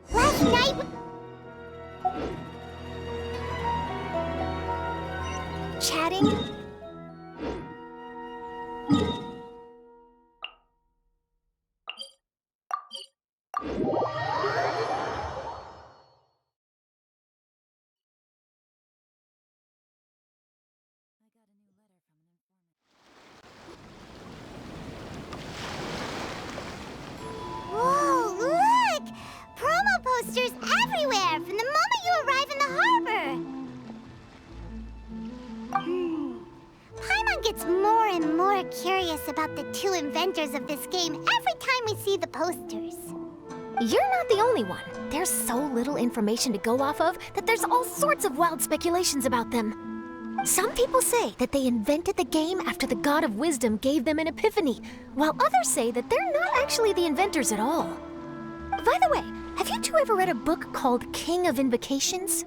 Last night... Chatting? Whoa, look! Promo posters everywhere from the moment you arrive in the harbor! Paimon gets more and more curious about the two inventors of this game every time we see the posters. You're not the only one. There's so little information to go off of that there's all sorts of wild speculations about them. Some people say that they invented the game after the God of Wisdom gave them an epiphany, while others say that they're not actually the inventors at all. By the way, have you two ever read a book called King of Invocations?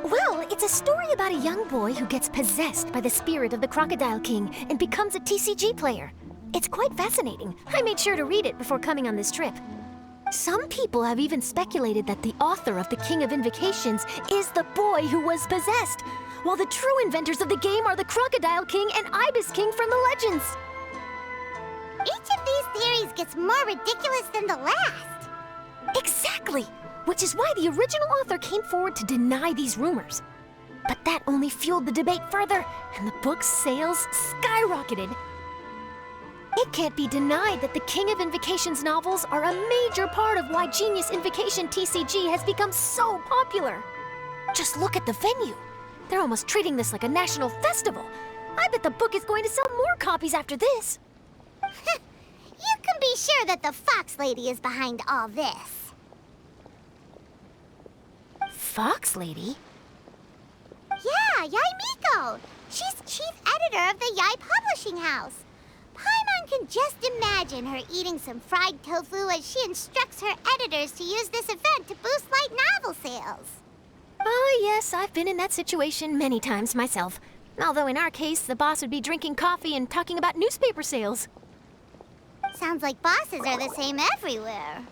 Well, it's a story about a young boy who gets possessed by the spirit of the Crocodile King and becomes a TCG player. It's quite fascinating. I made sure to read it before coming on this trip. Some people have even speculated that the author of the King of Invocations is the boy who was possessed, while the true inventors of the game are the Crocodile King and Ibis King from the legends. Each of these theories gets more ridiculous than the last. Exactly! Which is why the original author came forward to deny these rumors. But that only fueled the debate further, and the book's sales skyrocketed. It can't be denied that the King of Invocations novels are a major part of why Genius Invocation TCG has become so popular. Just look at the venue. They're almost treating this like a national festival. I bet the book is going to sell more copies after this. You can be sure that the Fox Lady is behind all this. Fox Lady? Yeah, Yai Miko. She's chief editor of the Yai Publishing House. Paimon can just imagine her eating some fried tofu as she instructs her editors to use this event to boost light novel sales. Oh yes, I've been in that situation many times myself. Although in our case, the boss would be drinking coffee and talking about newspaper sales. Sounds like bosses are the same everywhere.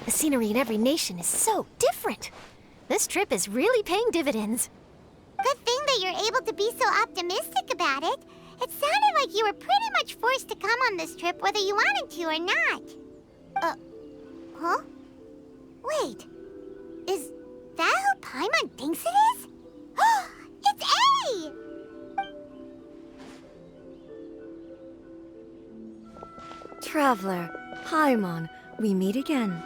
The scenery in every nation is so different. This trip is really paying dividends. Good thing that you're able to be so optimistic about it. It sounded like you were pretty much forced to come on this trip whether you wanted to or not. Huh? Wait. Is that who Paimon thinks it is? It's A! Traveler, Paimon, we meet again.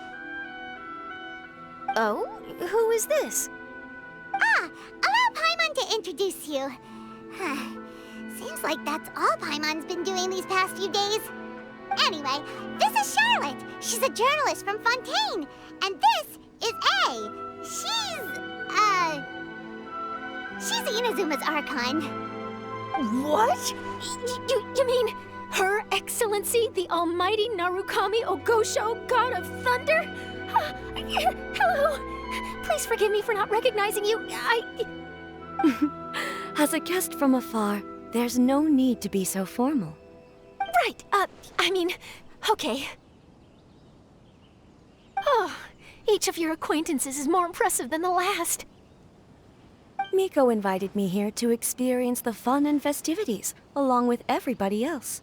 Oh? Who is this? Allow Paimon to introduce you. Seems like that's all Paimon's been doing these past few days. Anyway, this is Charlotte. She's a journalist from Fontaine. And this is A. She's Inazuma's Archon. What? You mean Her Excellency, the Almighty Narukami Ogosho, God of Thunder? Hello. Please forgive me for not recognizing you. As a guest from afar, there's no need to be so formal. Right, okay. Oh, each of your acquaintances is more impressive than the last. Miko invited me here to experience the fun and festivities, along with everybody else.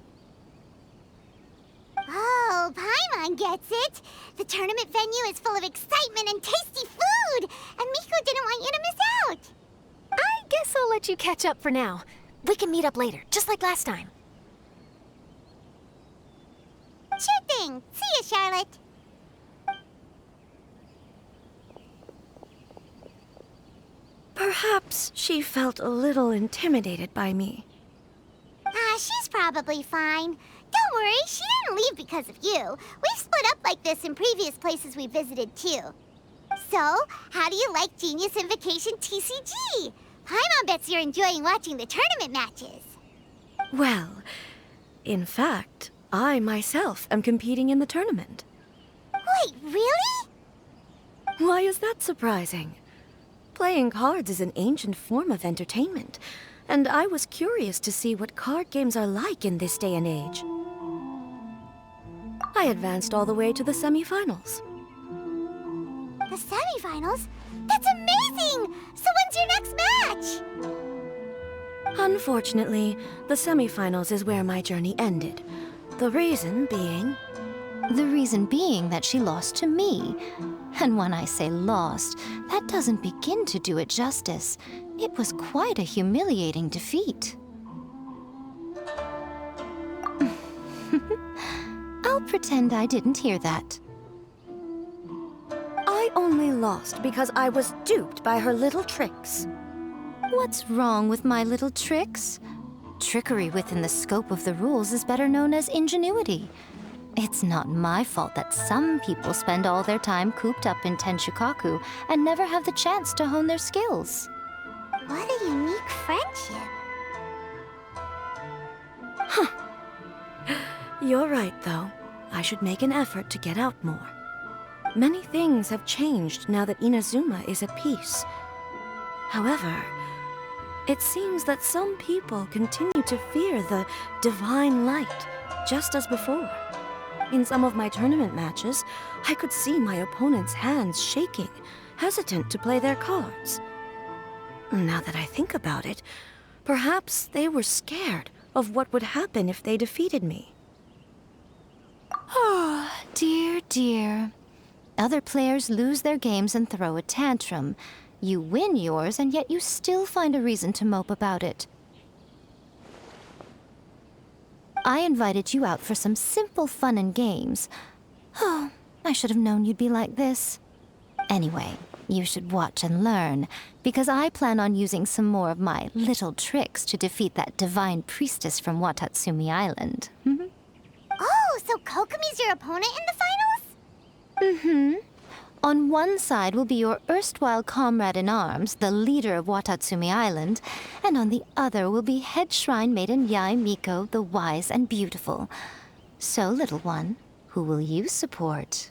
Oh, Paimon gets it. The tournament venue is full of excitement and tasty food, and Miko didn't want you to miss out. I guess I'll let you catch up for now. We can meet up later, just like last time. Sure thing. See you, Charlotte. Perhaps she felt a little intimidated by me. she's probably fine. Don't worry, she didn't leave because of you. We've split up like this in previous places we visited, too. So, how do you like Genius Invocation TCG? Paimon bets you're enjoying watching the tournament matches. Well, in fact, I myself am competing in the tournament. Wait, really? Why is that surprising? Playing cards is an ancient form of entertainment, and I was curious to see what card games are like in this day and age. I advanced all the way to the semifinals. The semifinals? That's amazing! So when's your next match? Unfortunately, the semifinals is where my journey ended. The reason being... The reason being that she lost to me. And when I say lost, that doesn't begin to do it justice. It was quite a humiliating defeat. I'll pretend I didn't hear that. I only lost because I was duped by her little tricks. What's wrong with my little tricks? Trickery within the scope of the rules is better known as ingenuity. It's not my fault that some people spend all their time cooped up in Tenshukaku and never have the chance to hone their skills. What a unique friendship. You're right, though. I should make an effort to get out more. Many things have changed now that Inazuma is at peace. However, it seems that some people continue to fear the divine light, just as before. In some of my tournament matches, I could see my opponent's hands shaking, hesitant to play their cards. Now that I think about it, perhaps they were scared of what would happen if they defeated me. Oh, dear, dear. Other players lose their games and throw a tantrum. You win yours, and yet you still find a reason to mope about it. I invited you out for some simple fun and games. Oh, I should have known you'd be like this. Anyway, you should watch and learn, because I plan on using some more of my little tricks to defeat that divine priestess from Watatsumi Island. Oh, so Kokomi's your opponent in the finals? On one side will be your erstwhile comrade-in-arms, the leader of Watatsumi Island, and on the other will be head shrine maiden Yae Miko, the wise and beautiful. So, little one, who will you support?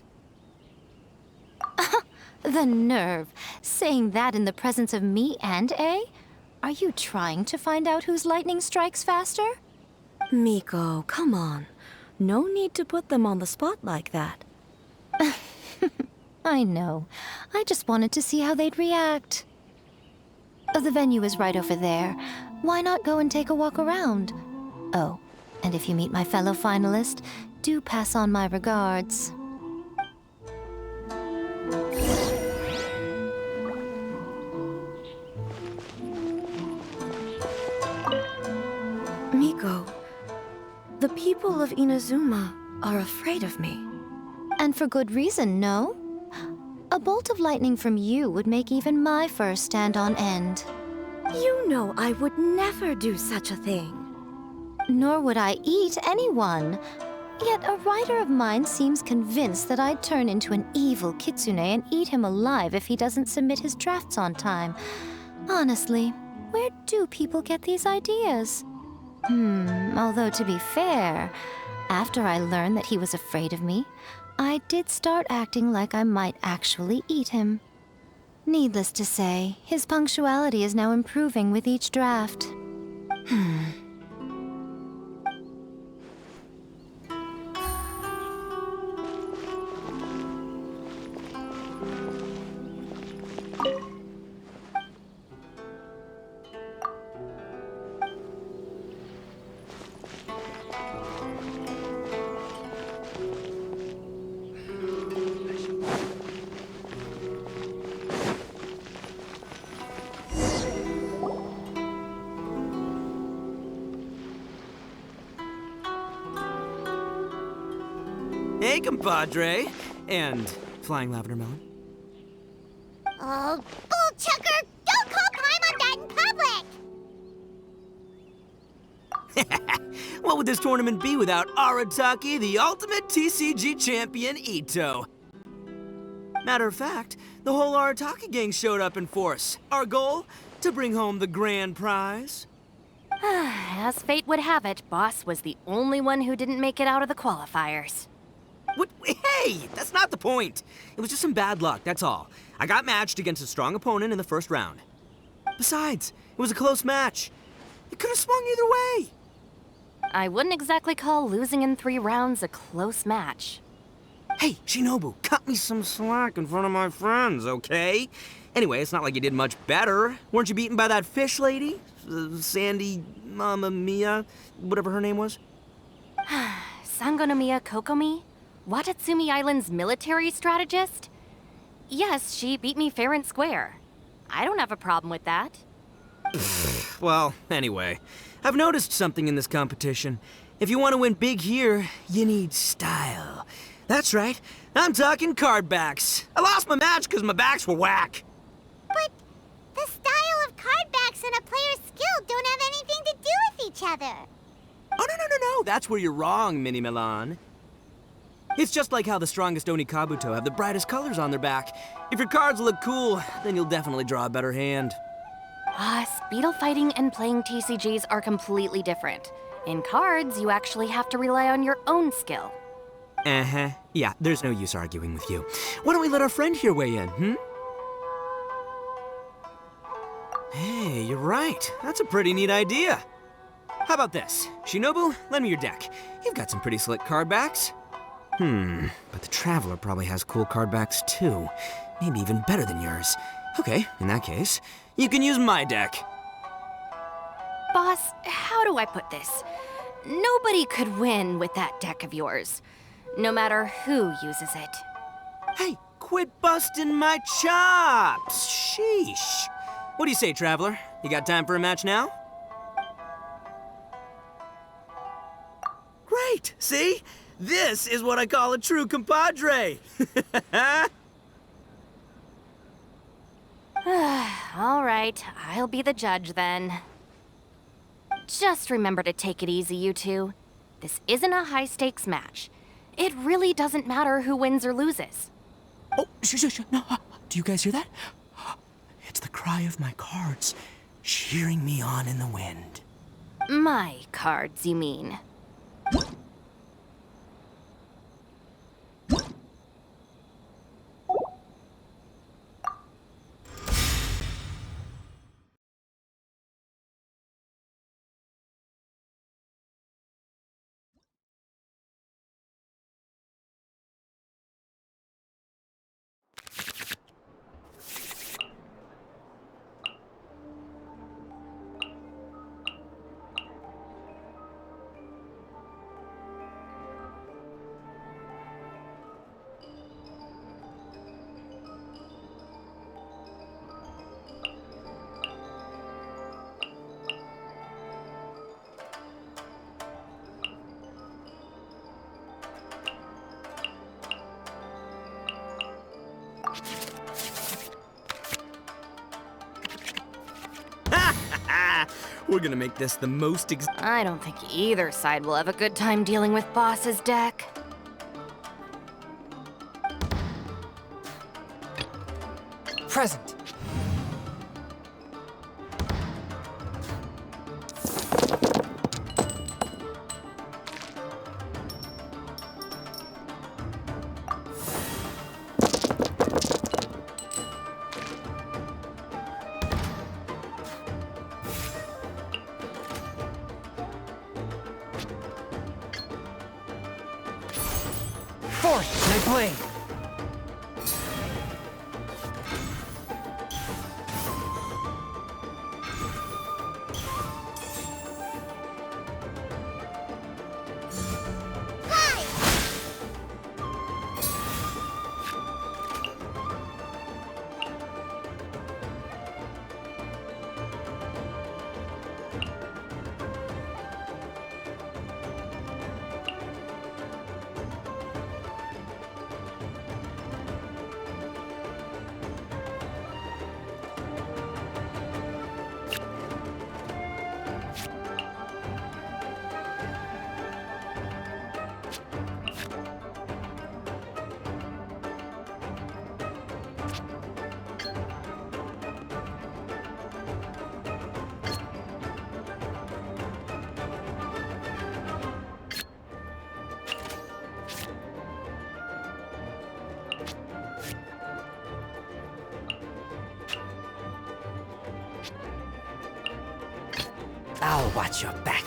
The nerve! Saying that in the presence of me and A? Are you trying to find out whose lightning strikes faster? Miko, come on. No need to put them on the spot like that. I know. I just wanted to see how they'd react. The venue is right over there. Why not go and take a walk around? Oh, and if you meet my fellow finalist, do pass on my regards. Miko, the people of Inazuma are afraid of me. And for good reason, no? A bolt of lightning from you would make even my fur stand on end. You know I would never do such a thing. Nor would I eat anyone. Yet a writer of mine seems convinced that I'd turn into an evil kitsune and eat him alive if he doesn't submit his drafts on time. Honestly, where do people get these ideas? Although to be fair, after I learned that he was afraid of me, I did start acting like I might actually eat him. Needless to say, his punctuality is now improving with each draft. Hey, compadre. And Flying Lavender Melon. Oh, bullchucker! Don't call Paimon that in public! What would this tournament be without Arataki, the ultimate TCG champion, Ito? Matter of fact, the whole Arataki gang showed up in force. Our goal? To bring home the grand prize. As fate would have it, Boss was the only one who didn't make it out of the qualifiers. What? Hey, that's not the point. It was just some bad luck, that's all. I got matched against a strong opponent in the first round. Besides, it was a close match. It could have swung either way. I wouldn't exactly call losing in 3 rounds a close match. Hey, Shinobu, cut me some slack in front of my friends, okay? Anyway, it's not like you did much better. Weren't you beaten by that fish lady? Sandy, Mamma Mia, whatever her name was? Sangonomiya Kokomi? Watatsumi Island's military strategist? Yes, she beat me fair and square. I don't have a problem with that. Well, anyway, I've noticed something in this competition. If you want to win big here, you need style. That's right, I'm talking card backs. I lost my match because my backs were whack. But the style of card backs and a player's skill don't have anything to do with each other. Oh, no, that's where you're wrong, Mini Milan. It's just like how the strongest Oni Kabuto have the brightest colors on their back. If your cards look cool, then you'll definitely draw a better hand. Speedle fighting and playing TCGs are completely different. In cards, you actually have to rely on your own skill. Uh-huh. Yeah, there's no use arguing with you. Why don't we let our friend here weigh in, Hey, you're right. That's a pretty neat idea. How about this? Shinobu, lend me your deck. You've got some pretty slick card backs. But the Traveler probably has cool card backs too. Maybe even better than yours. Okay, in that case, you can use my deck. Boss, how do I put this? Nobody could win with that deck of yours, no matter who uses it. Hey, quit busting my chops! Sheesh. What do you say, Traveler? You got time for a match now? Great! See? This is what I call a true compadre! All right, I'll be the judge then. Just remember to take it easy, you two. This isn't a high-stakes match. It really doesn't matter who wins or loses. Oh, shh. No, do you guys hear that? It's the cry of my cards, cheering me on in the wind. My cards, you mean? We're gonna make this the most I don't think either side will have a good time dealing with Boss's deck. Present. Fourth, and I play. I'll watch your back.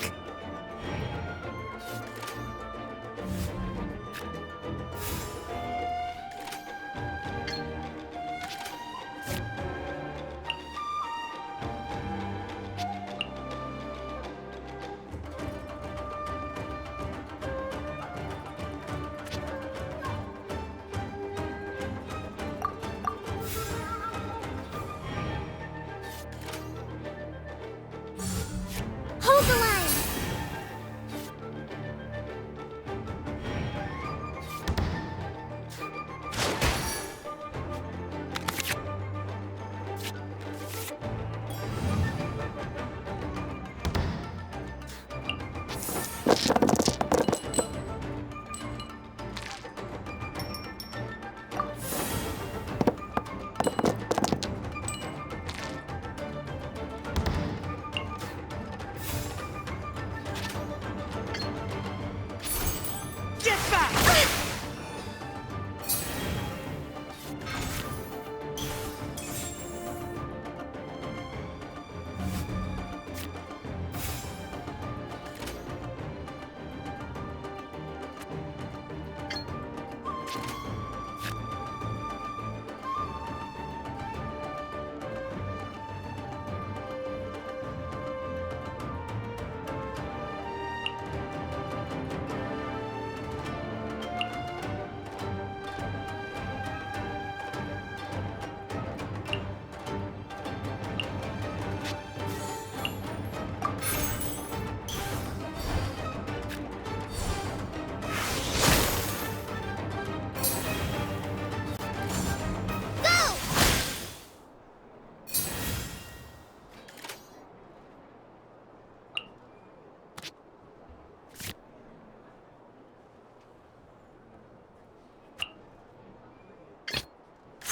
Hold the line! Get back!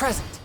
Present.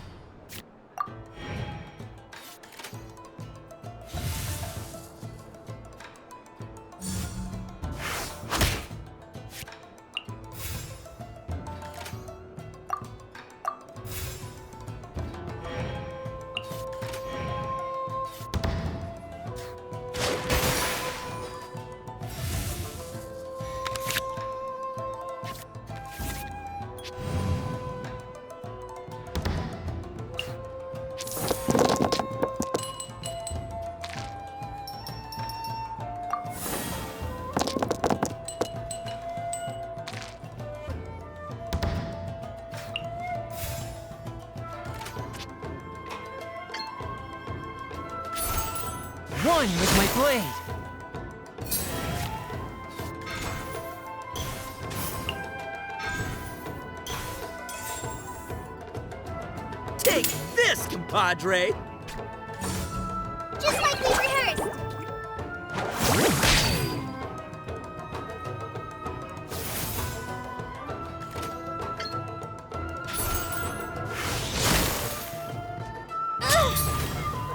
One with my blade. Take this, compadre! Just like we rehearsed!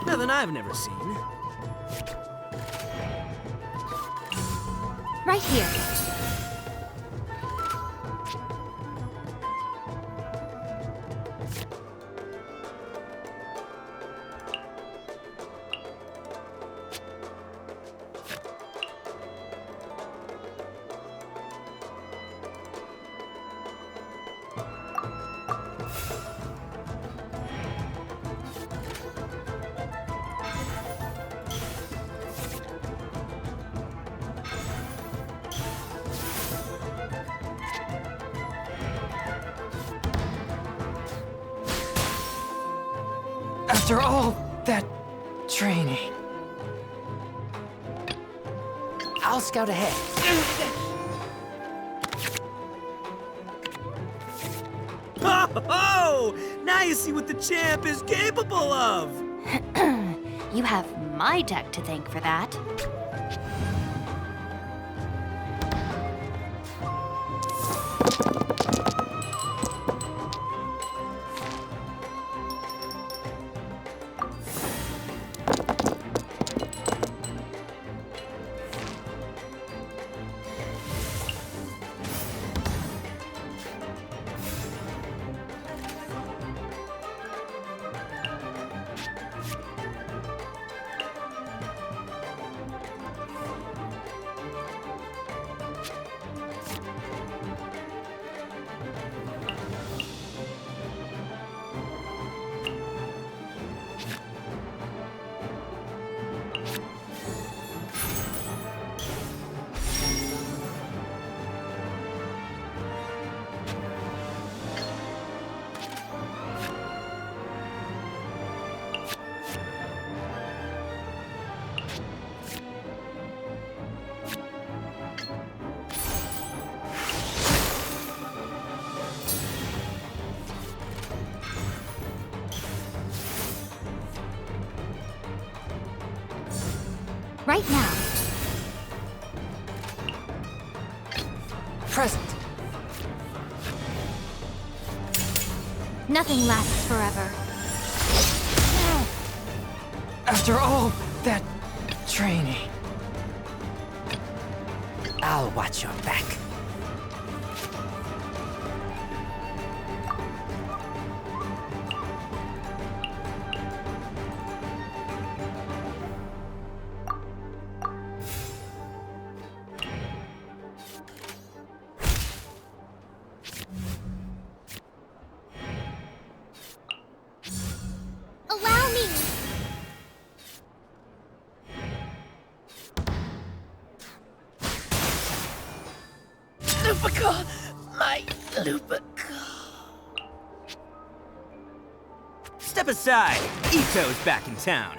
Nothing I've never seen. Right here. After all that training, I'll scout ahead. Oh! Now you see what the champ is capable of! You have my deck to thank for that. Right now. Present. Nothing lasts forever. After all that training, I'll watch your back. Allow me. Lupica! My Lupica! Step aside. Ito's back in town.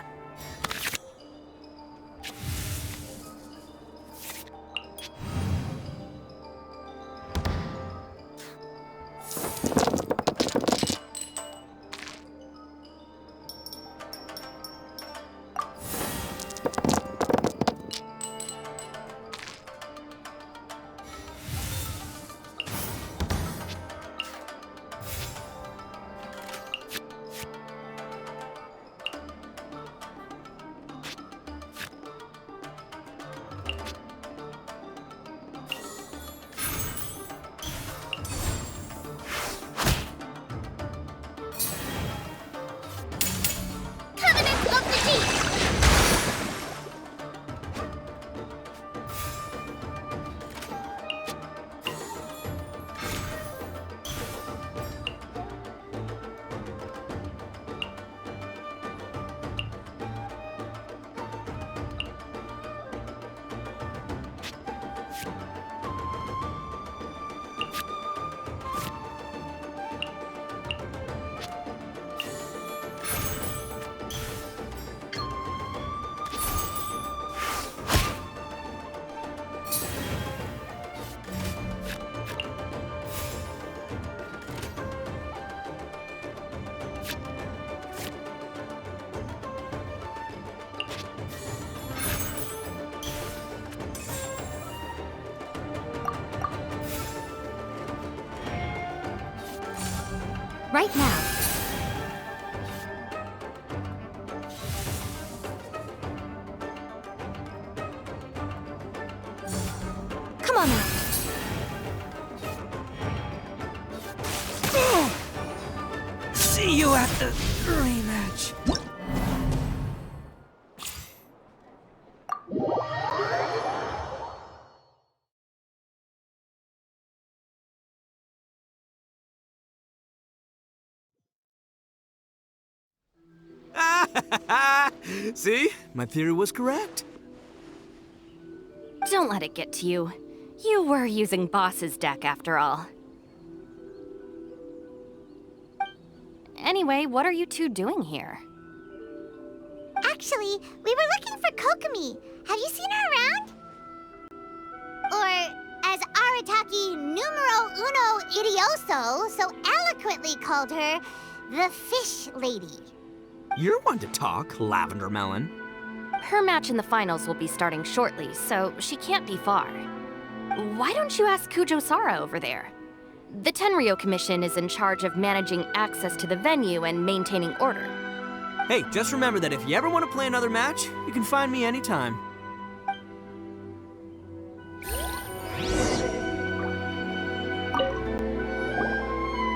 Covenant of the Deep. Right now. Come on now. See you at the rematch. See? My theory was correct. Don't let it get to you. You were using Boss's deck after all. Anyway, what are you two doing here? Actually, we were looking for Kokomi. Have you seen her around? Or, as Arataki numero uno idioso so eloquently called her, the Fish Lady. You're one to talk, Lavender Melon. Her match in the finals will be starting shortly, so she can't be far. Why don't you ask Kujo-Sara over there? The Tenryo Commission is in charge of managing access to the venue and maintaining order. Hey, just remember that if you ever want to play another match, you can find me anytime.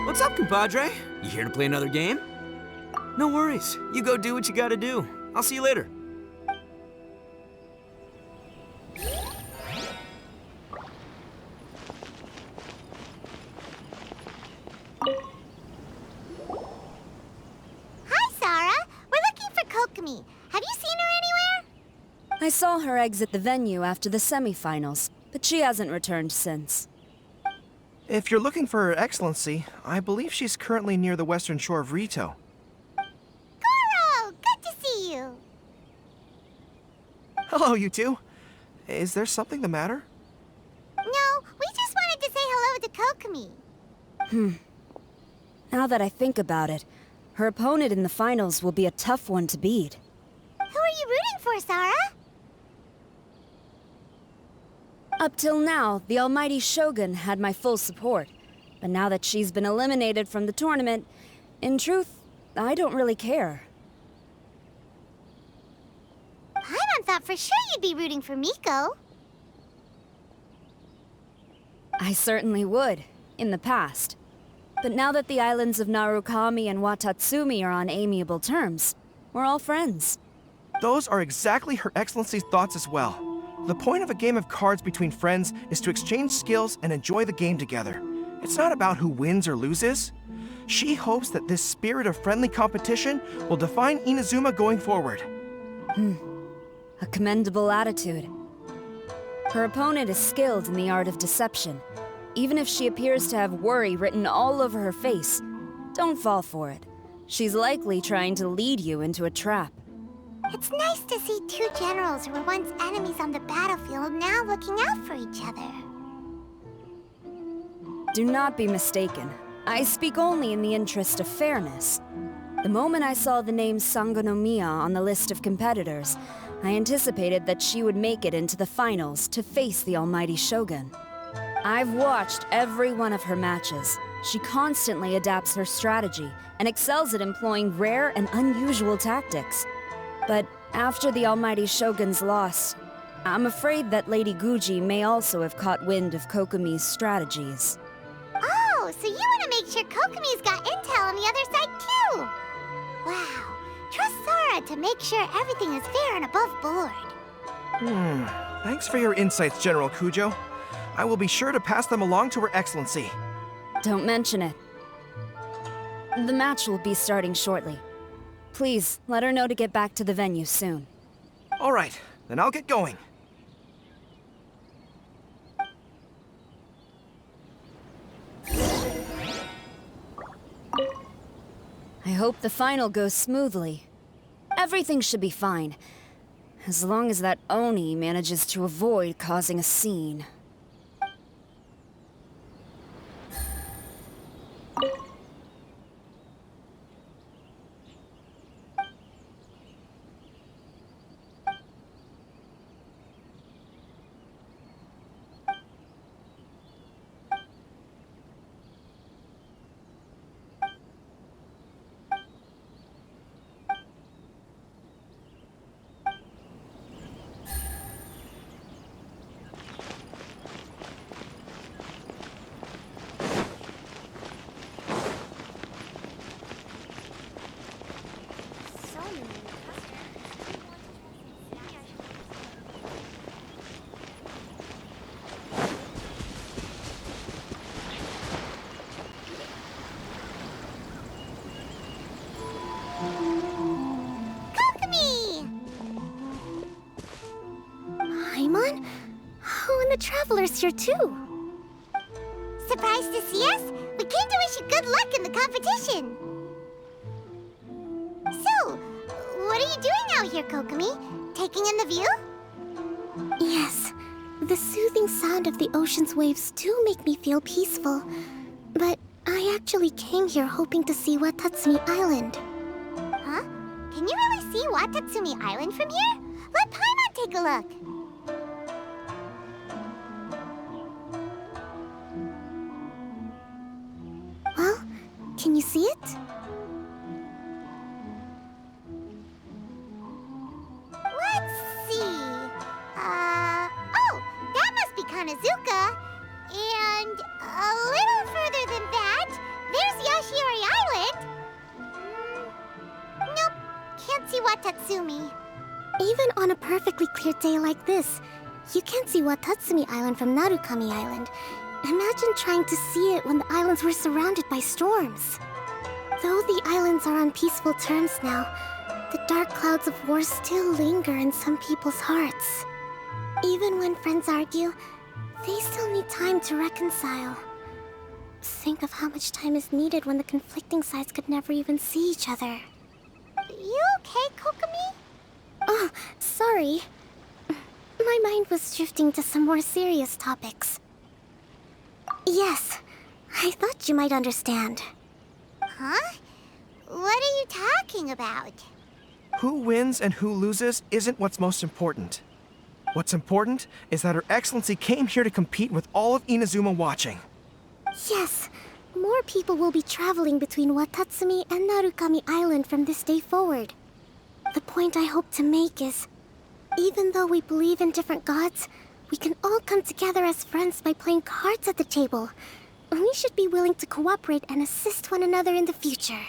What's up, compadre? You here to play another game? No worries. You go do what you gotta do. I'll see you later. Hi, Sarah. We're looking for Kokomi. Have you seen her anywhere? I saw her exit the venue after the semifinals, but she hasn't returned since. If you're looking for Her Excellency, I believe she's currently near the western shore of Rito. Goro, good to see you. Hello, you two. Is there something the matter? No, we just wanted to say hello to Kokomi. Now that I think about it, her opponent in the finals will be a tough one to beat. Who are you rooting for, Sarah? Up till now, the almighty Shogun had my full support. But now that she's been eliminated from the tournament, in truth, I don't really care. Paimon thought for sure you'd be rooting for Miko. I certainly would, in the past. But now that the islands of Narukami and Watatsumi are on amiable terms, we're all friends. Those are exactly Her Excellency's thoughts as well. The point of a game of cards between friends is to exchange skills and enjoy the game together. It's not about who wins or loses. She hopes that this spirit of friendly competition will define Inazuma going forward. A commendable attitude. Her opponent is skilled in the art of deception. Even if she appears to have worry written all over her face, don't fall for it. She's likely trying to lead you into a trap. It's nice to see two generals who were once enemies on the battlefield now looking out for each other. Do not be mistaken. I speak only in the interest of fairness. The moment I saw the name Sangonomiya on the list of competitors, I anticipated that she would make it into the finals to face the almighty Shogun. I've watched every one of her matches. She constantly adapts her strategy and excels at employing rare and unusual tactics. But after the almighty Shogun's loss, I'm afraid that Lady Guji may also have caught wind of Kokomi's strategies. Oh, so you want to make sure Kokomi's got intel on the other side too? Wow. Trust Sora to make sure everything is fair and above board. Thanks for your insights, General Kujo. I will be sure to pass them along to Her Excellency. Don't mention it. The match will be starting shortly. Please, let her know to get back to the venue soon. All right, then I'll get going. I hope the final goes smoothly. Everything should be fine, as long as that Oni manages to avoid causing a scene. Paimon? Oh, and the Traveler's here too. Surprised to see us? We came to wish you good luck in the competition. So, what are you doing out here, Kokomi? Taking in the view? Yes. The soothing sound of the ocean's waves do make me feel peaceful. But I actually came here hoping to see Watatsumi Island. Huh? Can you really see Watatsumi Island from here? Let Paimon take a look. Well, can you see it? Let's see. Oh, that must be Kanazuka. And a little further than that, there's Yashiori Island. Nope, can't see Watatsumi. Even on a perfectly clear day like this, you can't see Watatsumi Island from Narukami Island. Imagine trying to see it when the islands were surrounded by storms. Though the islands are on peaceful terms now, the dark clouds of war still linger in some people's hearts. Even when friends argue, they still need time to reconcile. Think of how much time is needed when the conflicting sides could never even see each other. You okay, Kokomi? Oh, sorry. My mind was drifting to some more serious topics. Yes, I thought you might understand. Huh? What are you talking about? Who wins and who loses isn't what's most important. What's important is that Her Excellency came here to compete with all of Inazuma watching. Yes, more people will be traveling between Watatsumi and Narukami Island from this day forward. The point I hope to make is, even though we believe in different gods, we can all come together as friends by playing cards at the table. We should be willing to cooperate and assist one another in the future.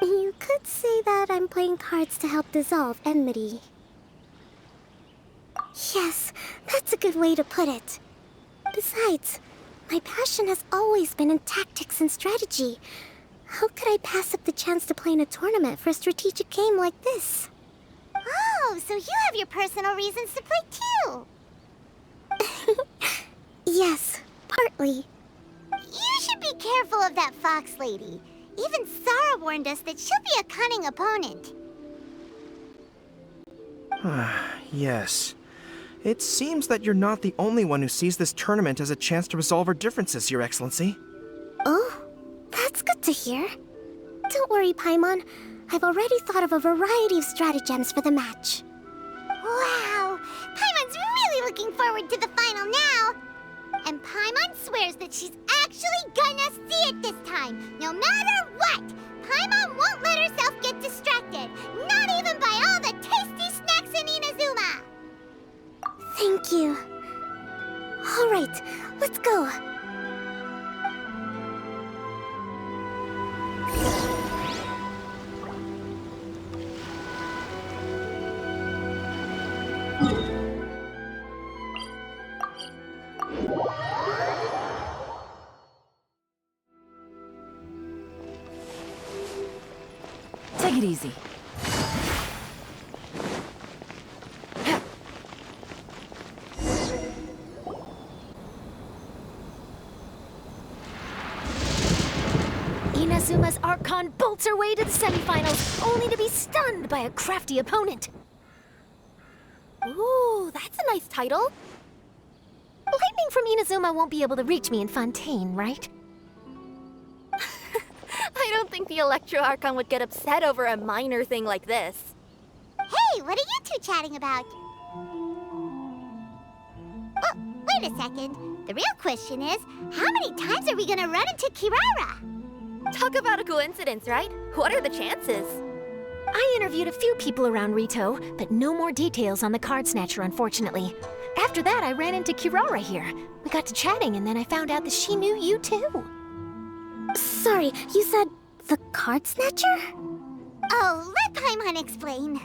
You could say that I'm playing cards to help dissolve enmity. Yes, that's a good way to put it. Besides, my passion has always been in tactics and strategy. How could I pass up the chance to play in a tournament for a strategic game like this? Oh, so you have your personal reasons to play too. Yes, partly. You should be careful of that fox lady. Even Sarah warned us that she'll be a cunning opponent. Yes. It seems that you're not the only one who sees this tournament as a chance to resolve our differences, Your Excellency. Oh, that's good to hear. Don't worry, Paimon. I've already thought of a variety of stratagems for the match. Wow! Paimon's really looking forward to the final now! And Paimon swears that she's actually gonna see it this time, no matter what! Paimon won't let herself get distracted, not even by all the tasty snacks in Inazuma! Thank you. All right, let's go. Take it easy. Inazuma's Archon bolts her way to the semifinals, only to be stunned by a crafty opponent. Ooh, that's a nice title. Lightning from Inazuma won't be able to reach me in Fontaine, right? I don't think the Electro Archon would get upset over a minor thing like this. Hey, what are you two chatting about? Oh, wait a second. The real question is, how many times are we gonna run into Kirara? Talk about a coincidence, right? What are the chances? I interviewed a few people around Rito, but no more details on the card snatcher, unfortunately. After that, I ran into Kirara here. We got to chatting, and then I found out that she knew you too. Sorry, you said the card snatcher? Oh, let Paimon explain.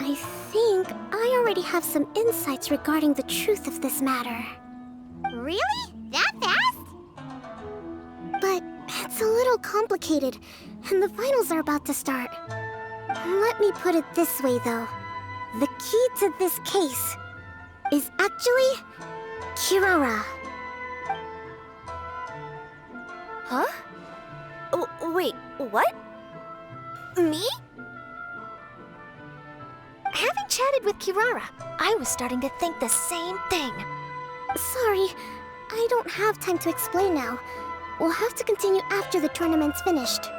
I think I already have some insights regarding the truth of this matter. Really? That fast? But it's a little complicated, and the finals are about to start. Let me put it this way, though. The key to this case is actually Kirara. Huh? Wait, what? Me? Having chatted with Kirara, I was starting to think the same thing. Sorry, I don't have time to explain now. We'll have to continue after the tournament's finished.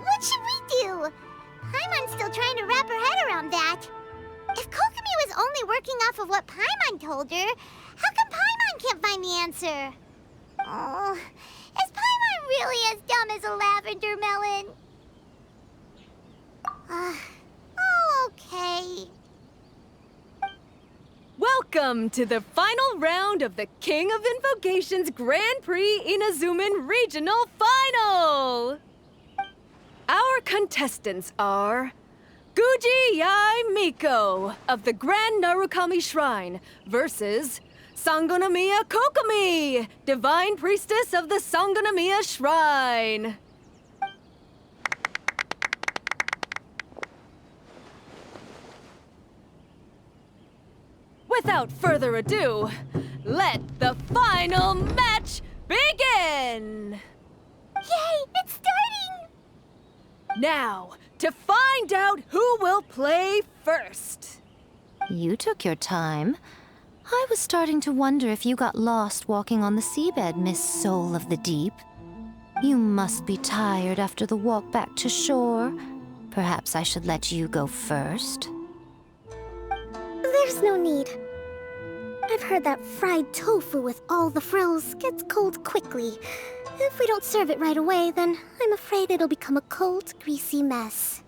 What should we do? Paimon's still trying to wrap her head around that. If Kokomi was only working off of what Paimon told her, how come Paimon can't find the answer? Oh, is Paimon really as dumb as a lavender melon? Okay. Welcome to the final round of the King of Invocations Grand Prix Inazuman Regional Final! Our contestants are Guji Yai Miko of the Grand Narukami Shrine versus Sangonomiya Kokomi, Divine Priestess of the Sangonomiya Shrine. Without further ado, let the final match begin! Yay, it's starting! Now, to find out who will play first. You took your time. I was starting to wonder if you got lost walking on the seabed, Miss Soul of the Deep. You must be tired after the walk back to shore. Perhaps I should let you go first. There's no need. I've heard that fried tofu with all the frills gets cold quickly. If we don't serve it right away, then I'm afraid it'll become a cold, greasy mess.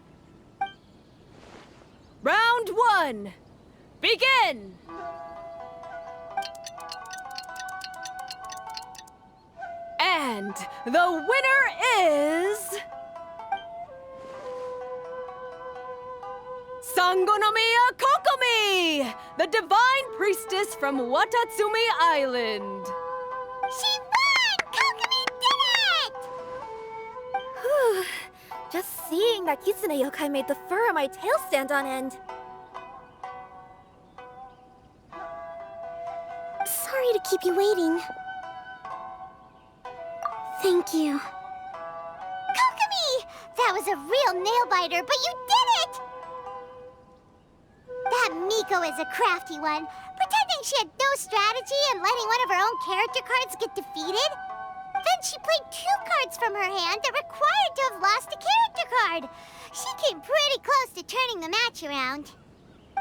Round 1. Begin! And the winner is... Sangonomiya Kokomi, the divine priestess from Watatsumi Island. She won! Kokomi did it! Just seeing that Kitsune yokai made the fur on my tail stand on end. Sorry to keep you waiting. Thank you. Kokomi! That was a real nail-biter, but you did it! That Miko is a crafty one, pretending she had no strategy and letting one of her own character cards get defeated. Then she played 2 cards from her hand that required to have lost a character card. She came pretty close to turning the match around.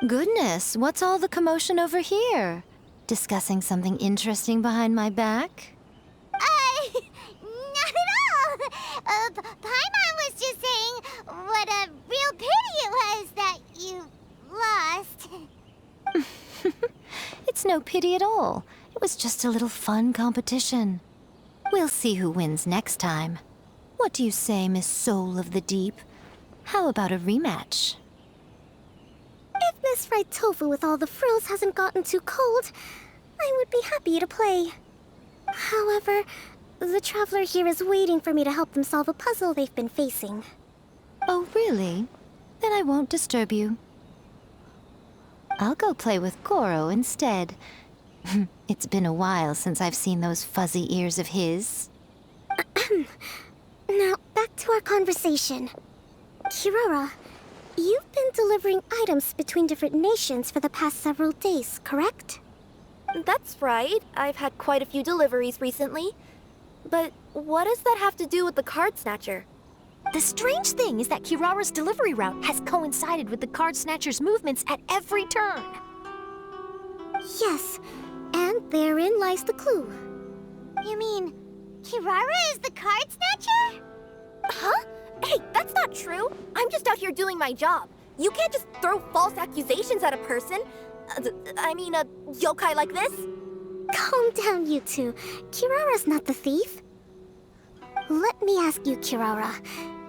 Goodness, what's all the commotion over here? Discussing something interesting behind my back? Not at all. Paimon was just saying what a real pity it was that you lost. It's no pity at all. It was just a little fun competition. We'll see who wins next time. What do you say, Miss Soul of the Deep? How about a rematch? If Miss Fried Tofu with all the frills hasn't gotten too cold, I would be happy to play. However, the traveler here is waiting for me to help them solve a puzzle they've been facing. Oh, really? Then I won't disturb you. I'll go play with Goro instead. It's been a while since I've seen those fuzzy ears of his. Now, back to our conversation. Kirara, you've been delivering items between different nations for the past several days, correct? That's right. I've had quite a few deliveries recently. But what does that have to do with the card snatcher? The strange thing is that Kirara's delivery route has coincided with the card snatcher's movements at every turn. Yes, and therein lies the clue. You mean, Kirara is the card snatcher? Huh? Hey, that's not true. I'm just out here doing my job. You can't just throw false accusations at a person. I mean, a yokai like this. Calm down, you two. Kirara's not the thief. Let me ask you, Kirara.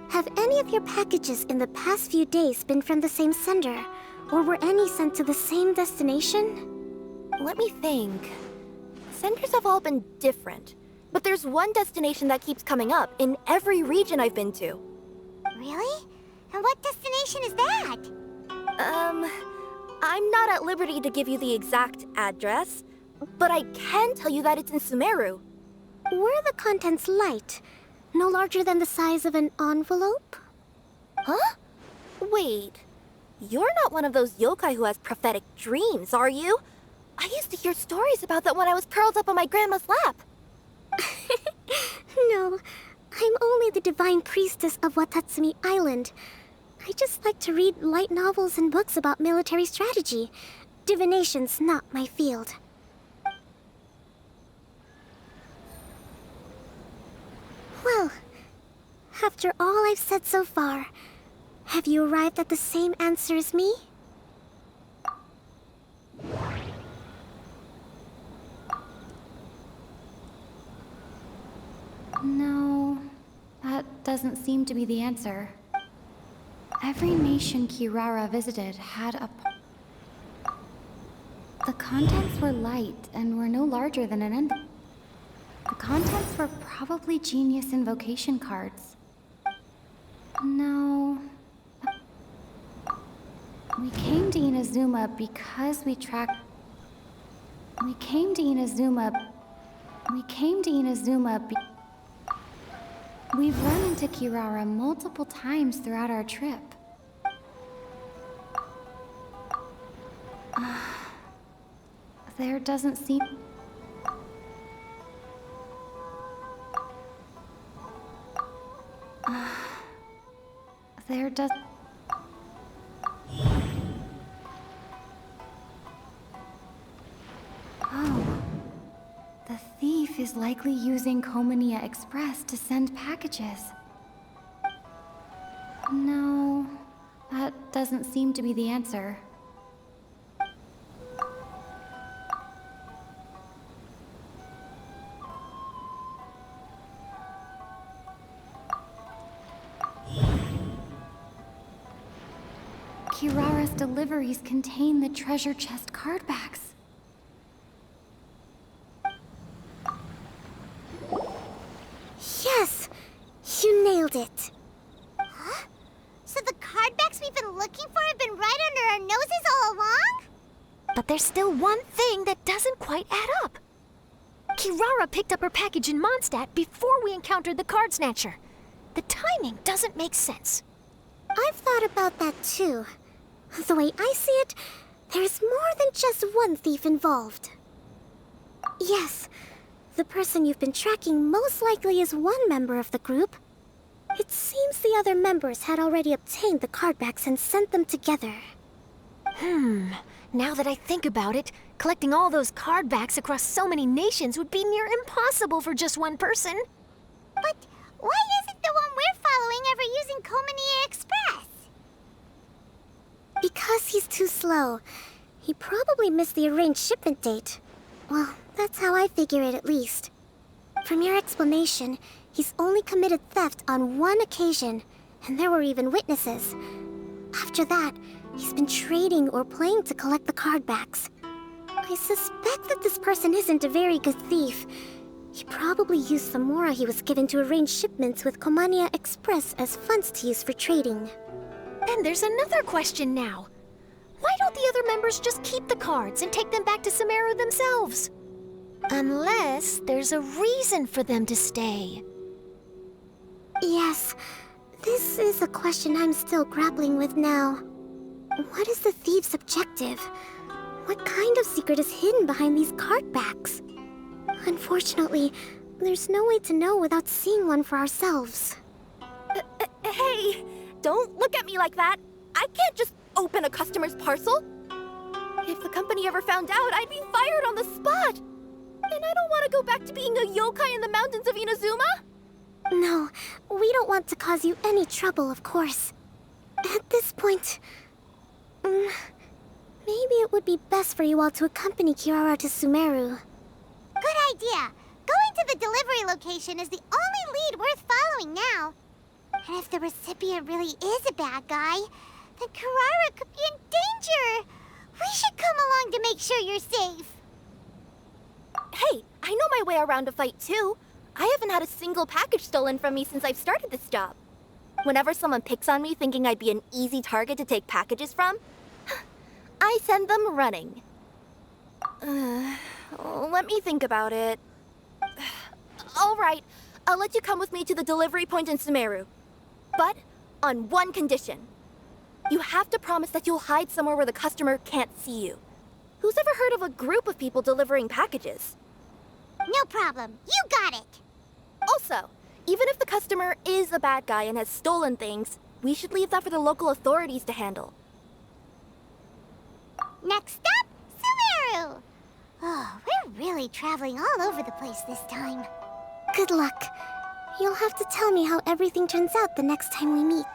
Have any of your packages in the past few days been from the same sender? Or were any sent to the same destination? Let me think. Senders have all been different. But there's one destination that keeps coming up in every region I've been to. Really? And what destination is that? I'm not at liberty to give you the exact address, but I can tell you that it's in Sumeru. Were the contents light? No larger than the size of an envelope? Huh? Wait. You're not one of those yokai who has prophetic dreams, are you? I used to hear stories about that when I was curled up on my grandma's lap. No, I'm only the divine priestess of Watatsumi Island. I just like to read light novels and books about military strategy. Divination's not my field. Well, after all I've said so far, have you arrived at the same answer as me? No, that doesn't seem to be the answer. Every nation Kirara visited had a... The contents were light and were no larger than an envelope. The contents were probably genius invocation cards. No. We came to Inazuma because we tracked... We came to Inazuma We've run into Kirara multiple times throughout our trip. There doesn't seem... There does... Oh. The thief is likely using Komania Express to send packages. No, that doesn't seem to be the answer. Kirara's deliveries contain the treasure chest cardbacks. Yes! You nailed it. Huh? So the cardbacks we've been looking for have been right under our noses all along? But there's still one thing that doesn't quite add up. Kirara picked up her package in Mondstadt before we encountered the card snatcher. The timing doesn't make sense. I've thought about that too. The way I see it, there's more than just one thief involved. Yes, the person you've been tracking most likely is one member of the group. It seems the other members had already obtained the cardbacks and sent them together. Now that I think about it, collecting all those cardbacks across so many nations would be near impossible for just one person. But why isn't the one we're following ever using Komania Express? Because he's too slow. He probably missed the arranged shipment date. Well, that's how I figure it at least. From your explanation, he's only committed theft on one occasion, and there were even witnesses. After that, he's been trading or playing to collect the cardbacks. I suspect that this person isn't a very good thief. He probably used the mora he was given to arrange shipments with Komania Express as funds to use for trading. And there's another question now. Why don't the other members just keep the cards and take them back to Sumeru themselves? Unless there's a reason for them to stay. Yes, this is a question I'm still grappling with now. What is the thief's objective? What kind of secret is hidden behind these cardbacks? Unfortunately, there's no way to know without seeing one for ourselves. Hey, don't look at me like that. I can't just open a customer's parcel. If the company ever found out, I'd be fired on the spot. And I don't want to go back to being a yokai in the mountains of Inazuma. No, we don't want to cause you any trouble, of course. At this point, maybe it would be best for you all to accompany Kirara to Sumeru. Good idea. Going to the delivery location is the only lead worth following now. And if the recipient really is a bad guy, then Kirara could be in danger. We should come along to make sure you're safe. Hey, I know my way around a fight too. I haven't had a single package stolen from me since I've started this job. Whenever someone picks on me thinking I'd be an easy target to take packages from, I send them running. Let me think about it. All right, I'll let you come with me to the delivery point in Sumeru. But on one condition. You have to promise that you'll hide somewhere where the customer can't see you. Who's ever heard of a group of people delivering packages? No problem. You got it. Also, even if the customer is a bad guy and has stolen things, we should leave that for the local authorities to handle. Next up, Sumeru. Oh, we're really traveling all over the place this time. Good luck. You'll have to tell me how everything turns out the next time we meet.